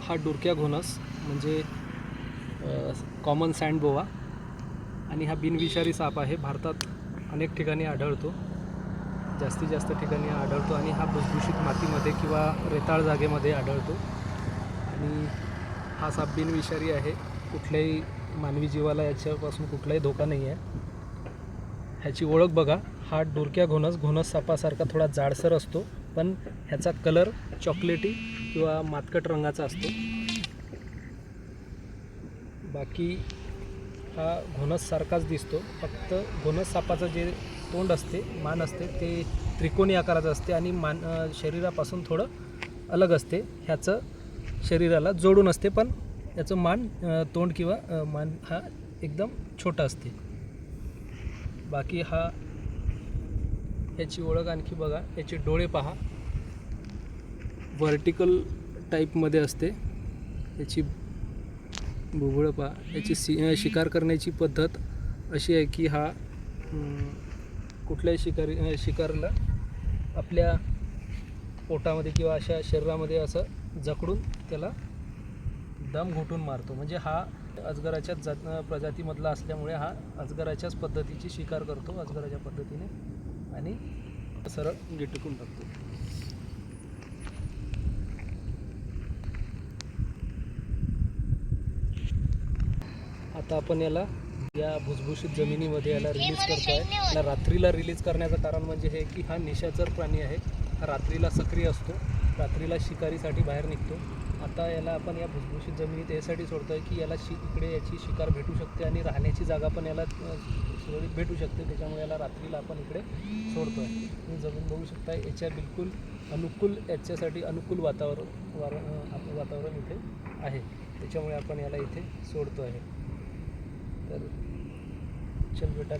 हा डुरक्या घोणस म्हणजे common sand बोवा आणि हा बिनविषारी साप आहे. भारतात अनेक ठिकाणी आढळतो, जास्तीत जास्त ठिकाणी आढळतो आणि हा भुसभुशीत मातीमध्ये किंवा रेताळ जागेमध्ये आढळतो. आणि हा साप बिनविषारी आहे. कुठल्याही मानवी जीवाला याच्यापासून कुठलाही धोका नाही आहे. ह्याची ओळख बघा, हा डुरक्या घोणस सापासारखा थोडा जाडसर असतो, पण ह्याचा कलर चॉकलेटी किंवा मातकट रंगाचा असतो. बाकी हा घोणससारखाच दिसतो, फक्त घोणस सापाचं जे तोंड असते, मान असते, ते त्रिकोणी आकाराचं असते आणि शरीरापासून थोडं अलग असते. ह्याचं शरीराला जोडून असते, पण याचं तोंड किंवा मान हा एकदम छोटा असते. बाकी याची ओळख आणखी बघा, याचे डोळे पहा, व्हर्टिकल टाईपमध्ये असते. याची बुबुळं पहा. याची शिकार करण्याची पद्धत अशी आहे की हा कुठल्याही शिकारला आपल्या पोटामध्ये किंवा अशा शरीरामध्ये असं जखडून त्याला दम घोटून मारतो. म्हणजे हा अजगराच्याच प्रजातीमधला असल्यामुळे हा अजगराच्याच पद्धतीची शिकार करतो, अजगराच्या पद्धतीने, आणि सरळ गिटकून टाकतो. आता आपण या भुसभुशीत जमिनीमध्ये याला रिलीज करतो आहे. याला रात्रीला रिलीज करण्याचं कारण म्हणजे हे की हा निशाचर प्राणी आहे. हा रात्रीला सक्रिय असतो, रात्रीला शिकारीसाठी बाहेर निघतो. आता याला आपण या भुसभुशीत जमिनीत यासाठी सोडतो आहे की याला इकडे याची शिकार भेटू शकते आणि राहण्याची जागा पण याला सुरळीत भेटू शकते. त्याच्यामुळे याला रात्रीला आपण इकडे सोडतो आहे. तुम्ही जमीन बघू शकता, याच्या बिलकुल याच्यासाठी अनुकूल वातावरण इथे आहे. त्याच्यामुळे आपण याला इथे सोडतो आहे. तर चल बेटा,